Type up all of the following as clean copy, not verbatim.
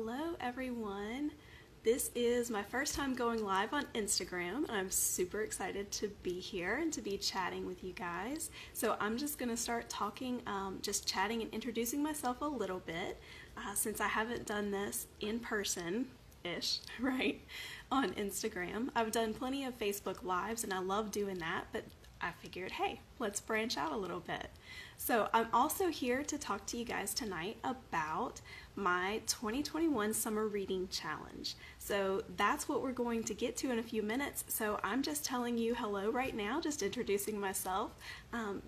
Hello everyone. This is my first time going live on Instagram, and I'm super excited to be here and to be chatting with you guys. So I'm just going to start talking, just chatting and introducing myself a little bit, since I haven't done this in person-ish, right, on Instagram. I've done plenty of Facebook Lives, and I love doing that, but I figured, hey, let's branch out a little bit. So I'm also here to talk to you guys tonight about my 2021 Summer Reading Challenge. So that's what we're going to get to in a few minutes. So I'm just telling you hello right now, just introducing myself,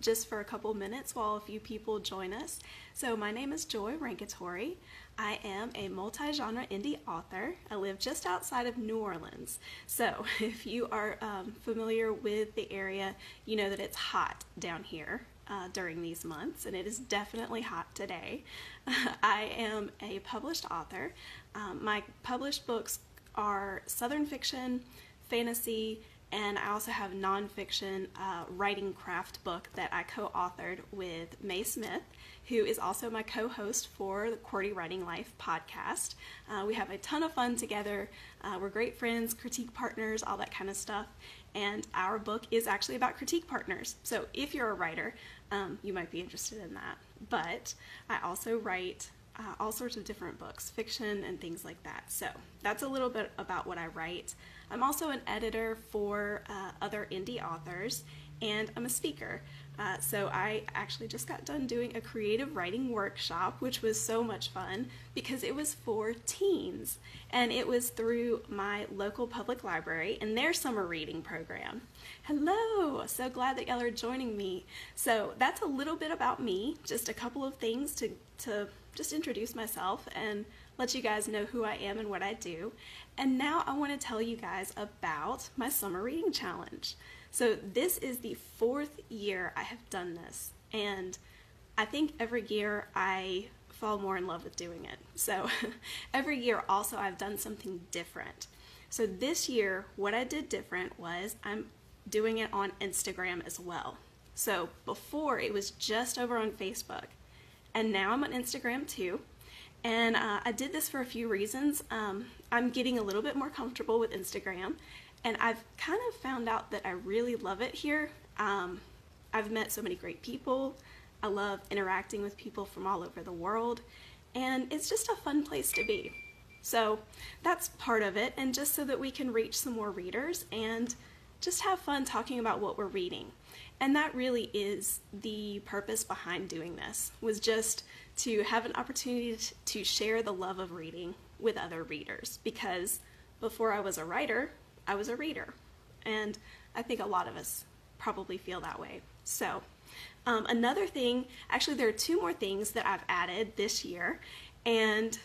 just for a couple minutes while a few people join us. So my name is Joy Rankatori. I am a multi-genre indie author. I live just outside of New Orleans. So if you are familiar with the area, you know that it's hot down here during these months, and it is definitely hot today. I am a published author. My published books are Southern fiction, fantasy, and I also have nonfiction writing craft book that I co-authored with May Smith, who is also my co-host for the QWERTY Writing Life podcast. We have a ton of fun together. We're great friends, critique partners, all that kind of stuff. And our book is actually about critique partners. So if you're a writer, you might be interested in that. But I also write all sorts of different books, fiction and things like that. So that's a little bit about what I write. I'm also an editor for other indie authors, and I'm a speaker. So I actually just got done doing a creative writing workshop, which was so much fun because it was for teens, and it was through my local public library and their summer reading program. Hello! So glad that y'all are joining me. So that's a little bit about me, just a couple of things to just introduce myself and let you guys know who I am and what I do. And now I want to tell you guys about my summer reading challenge. So this is the 4th year I have done this, and I think every year I fall more in love with doing it. So every year also I've done something different. So this year what I did different was I'm doing it on Instagram as well. So before it was just over on Facebook, and now I'm on Instagram too. And I did this for a few reasons. I'm getting a little bit more comfortable with Instagram, and I've kind of found out that I really love it here. I've met so many great people. I love interacting with people from all over the world, and it's just a fun place to be. So that's part of it, and just so that we can reach some more readers and just have fun talking about what we're reading. And that really is the purpose behind doing this, was just to have an opportunity to share the love of reading with other readers, because before I was a writer, I was a reader. And I think a lot of us probably feel that way. So another thing, actually there are 2 more things that I've added this year, and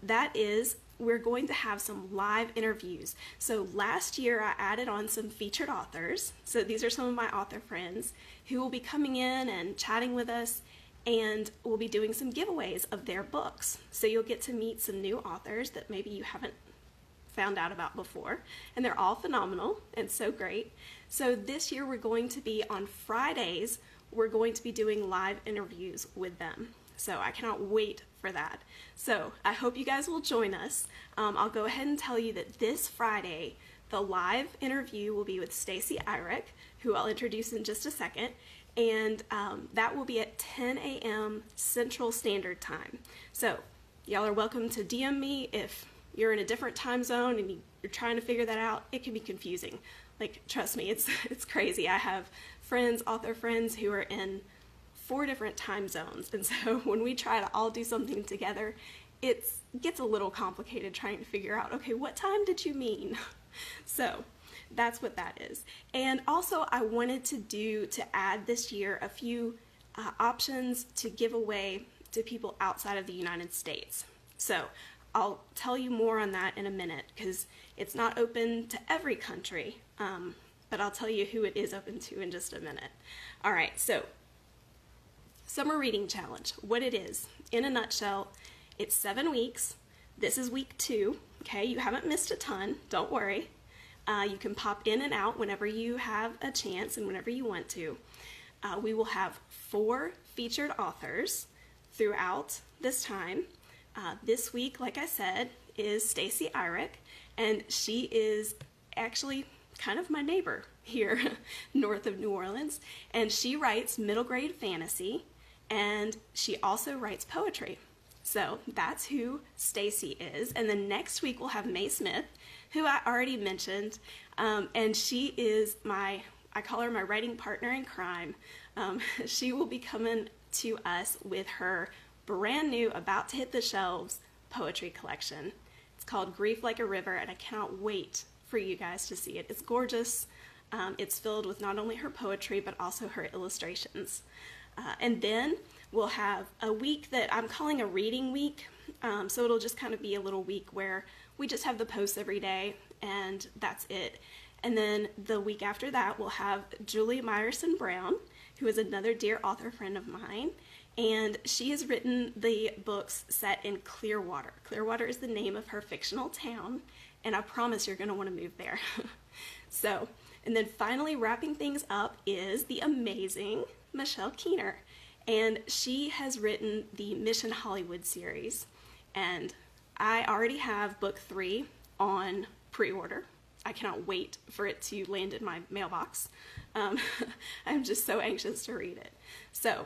that is we're going to have some live interviews. So last year I added on some featured authors. So these are some of my author friends who will be coming in and chatting with us, and we'll be doing some giveaways of their books. So you'll get to meet some new authors that maybe you haven't found out about before, and they're all phenomenal and so great. So this year we're going to be on Fridays, we're going to be doing live interviews with them. So I cannot wait for that. So I hope you guys will join us. I'll go ahead and tell you that this Friday, the live interview will be with Stacy Irick, who I'll introduce in just a second. And that will be at 10 a.m. Central Standard Time. So y'all are welcome to DM me if you're in a different time zone and you're trying to figure that out. It can be confusing. Like, trust me, it's crazy. I have friends, author friends, who are in 4 different time zones, and so when we try to all do something together, it gets a little complicated trying to figure out, okay, what time did you mean? So that's what that is. And also I wanted to add this year a few options to give away to people outside of the United States. So I'll tell you more on that in a minute, because it's not open to every country, but I'll tell you who it is open to in just a minute. All right, so Summer Reading Challenge, what it is, in a nutshell, it's 7 weeks. This is week 2, okay? You haven't missed a ton, don't worry. You can pop in and out whenever you have a chance and whenever you want to. We will have 4 featured authors throughout this time. This week, like I said, is Stacy Irick, and she is actually kind of my neighbor here north of New Orleans, and she writes middle grade fantasy, and she also writes poetry. So that's who Stacy is. And then next week we'll have May Smith, who I already mentioned, and she is I call her my writing partner in crime. She will be coming to us with her brand new, about to hit the shelves, poetry collection. It's called Grief Like a River, and I cannot wait for you guys to see it. It's gorgeous. It's filled with not only her poetry, but also her illustrations. And then we'll have a week that I'm calling a reading week. So it'll just kind of be a little week where we just have the posts every day, and that's it. And then the week after that, we'll have Julie Myerson Brown, who is another dear author friend of mine. And she has written the books set in Clearwater. Clearwater is the name of her fictional town, and I promise you're going to want to move there. So, and then finally wrapping things up is the amazing Michelle Keener. And she has written the Mission Hollywood series. And I already have book 3 on pre-order. I cannot wait for it to land in my mailbox. I'm just so anxious to read it. So,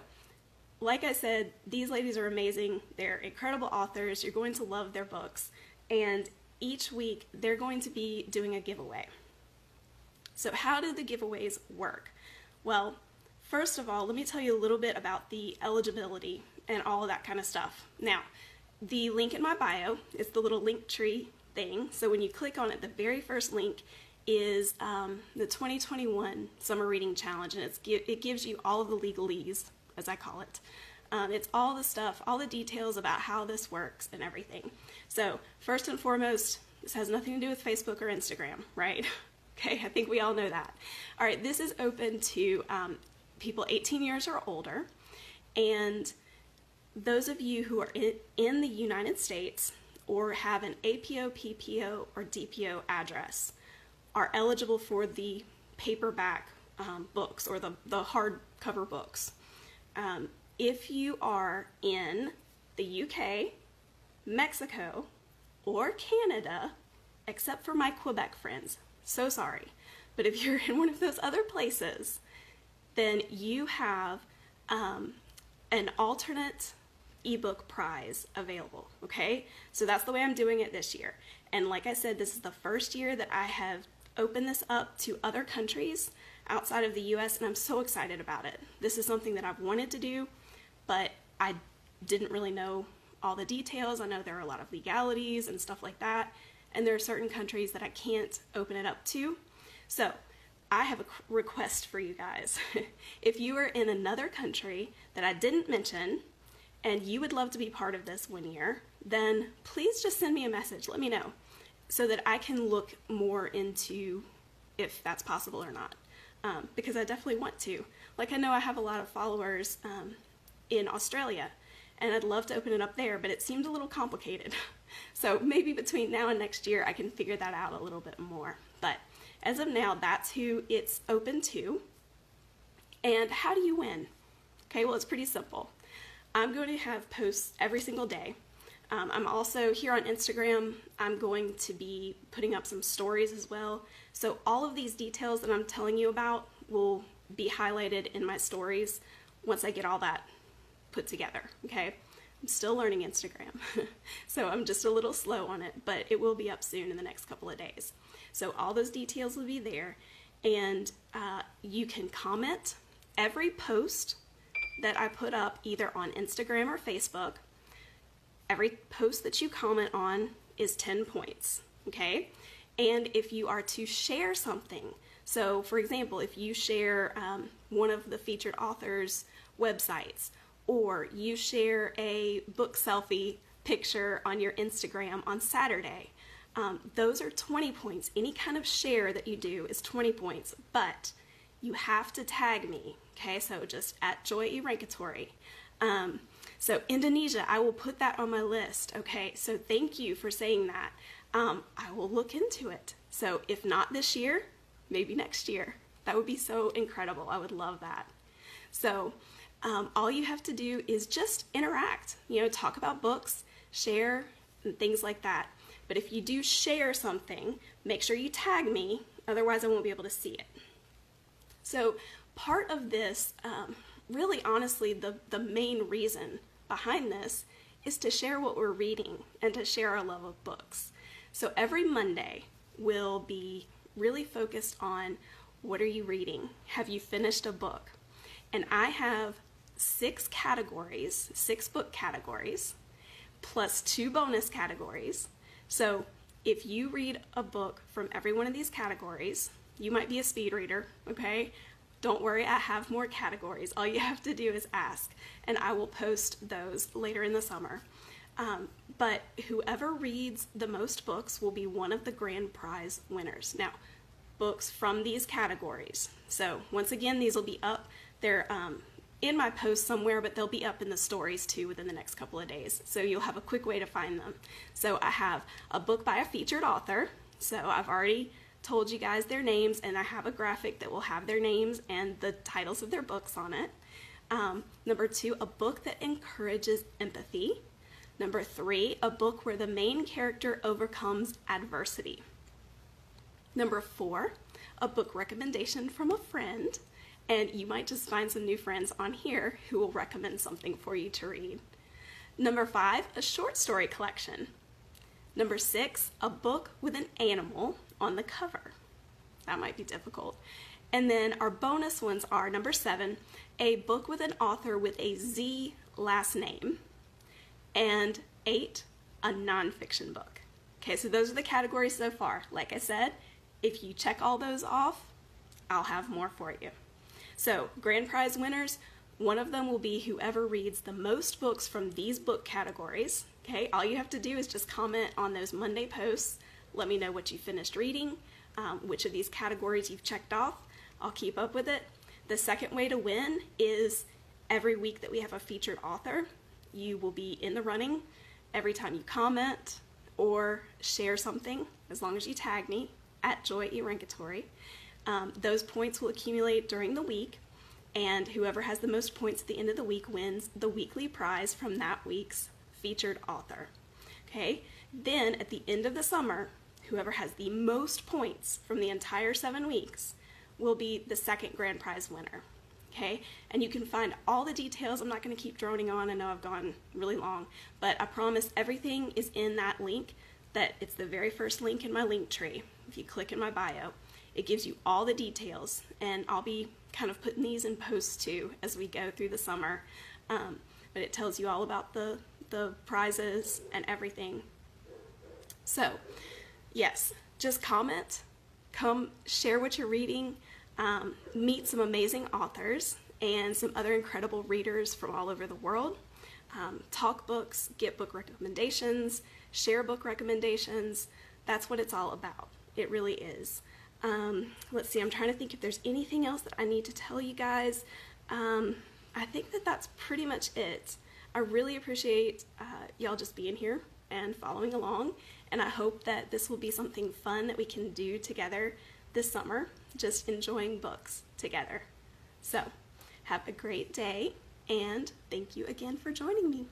like I said, these ladies are amazing. They're incredible authors. You're going to love their books. And each week, they're going to be doing a giveaway. So how do the giveaways work? Well, first of all, let me tell you a little bit about the eligibility and all of that kind of stuff. Now, the link in my bio is the little link tree thing. So when you click on it, the very first link is the 2021 Summer Reading Challenge, and it gives you all of the legalese, as I call it. It's all the stuff, all the details about how this works and everything. So first and foremost, this has nothing to do with Facebook or Instagram, right? Okay, I think we all know that. All right, this is open to people 18 years or older, and those of you who are in the United States or have an APO, PPO, or DPO address are eligible for the paperback books or the hardcover books. If you are in the UK, Mexico, or Canada, except for my Quebec friends, so sorry, but if you're in one of those other places, then you have an alternate ebook prize available, okay? So that's the way I'm doing it this year. And like I said, this is the first year that I have opened this up to other countries outside of the US, and I'm so excited about it. This is something that I've wanted to do, but I didn't really know all the details. I know there are a lot of legalities and stuff like that, and there are certain countries that I can't open it up to. So I have a request for you guys. If you are in another country that I didn't mention, and you would love to be part of this one year, then please just send me a message. Let me know so that I can look more into if that's possible or not. Because I definitely want to. Like, I know I have a lot of followers in Australia, and I'd love to open it up there, but it seemed a little complicated. So maybe between now and next year, I can figure that out a little bit more. But as of now, that's who it's open to. And how do you win? Okay, well, it's pretty simple. I'm going to have posts every single day. I'm also here on Instagram. I'm going to be putting up some stories as well. So all of these details that I'm telling you about will be highlighted in my stories once I get all that put together, okay? I'm still learning Instagram, so I'm just a little slow on it, but it will be up soon in the next couple of days. So all those details will be there, and you can comment every post that I put up either on Instagram or Facebook. Every post that you comment on is 10 points, okay? And if you are to share something, so for example, if you share one of the featured authors' websites, or you share a book selfie picture on your Instagram on Saturday, those are 20 points. Any kind of share that you do is 20 points, but you have to tag me, okay? So just at Joy Erankatory. So Indonesia, I will put that on my list, okay? So thank you for saying that. I will look into it. So if not this year, maybe next year. That would be so incredible. I would love that. So all you have to do is just interact, talk about books, share, and things like that. But if you do share something, make sure you tag me, otherwise I won't be able to see it. So part of this, really honestly, the main reason behind this is to share what we're reading and to share our love of books. So every Monday will be really focused on what are you reading? Have you finished a book? And I have 6 categories, 6 book categories, plus 2 bonus categories. So if you read a book from every one of these categories, you might be a speed reader, okay? Don't worry, I have more categories. All you have to do is ask, and I will post those later in the summer. But whoever reads the most books will be one of the grand prize winners. Now, books from these categories. So once again, these will be up. They're in my post somewhere, but they'll be up in the stories too within the next couple of days. So you'll have a quick way to find them. So I have a book by a featured author. So I've already told you guys their names, and I have a graphic that will have their names and the titles of their books on it. Number 2, a book that encourages empathy. Number 3, a book where the main character overcomes adversity. Number 4, a book recommendation from a friend, and you might just find some new friends on here who will recommend something for you to read. Number 5, a short story collection. Number 6, a book with an animal on the cover. That might be difficult. And then our bonus ones are number 7, a book with an author with a Z last name, and 8, a nonfiction book. Okay, so those are the categories so far. Like I said, if you check all those off, I'll have more for you. So grand prize winners, one of them will be whoever reads the most books from these book categories. Okay, all you have to do is just comment on those Monday posts. Let me know what you finished reading, which of these categories you've checked off. I'll keep up with it. The second way to win is every week that we have a featured author, you will be in the running every time you comment or share something, as long as you tag me at Joy Erankatory. Those points will accumulate during the week, and whoever has the most points at the end of the week wins the weekly prize from that week's featured author. Okay, then at the end of the summer, whoever has the most points from the entire 7 weeks will be the second grand prize winner. Okay, and you can find all the details. I'm not going to keep droning on. I know I've gone really long, but I promise everything is in that link. That it's the very first link in my link tree. If you click in my bio, it gives you all the details, and I'll be kind of putting these in posts too as we go through the summer. But it tells you all about the prizes and everything. So, yes, just comment, come share what you're reading, meet some amazing authors and some other incredible readers from all over the world. Talk books, get book recommendations, share book recommendations. That's what it's all about. It really is. Let's see, I'm trying to think if there's anything else that I need to tell you guys. I think that that's pretty much it. I really appreciate y'all just being here and following along, and I hope that this will be something fun that we can do together this summer, just enjoying books together. So, have a great day, and thank you again for joining me.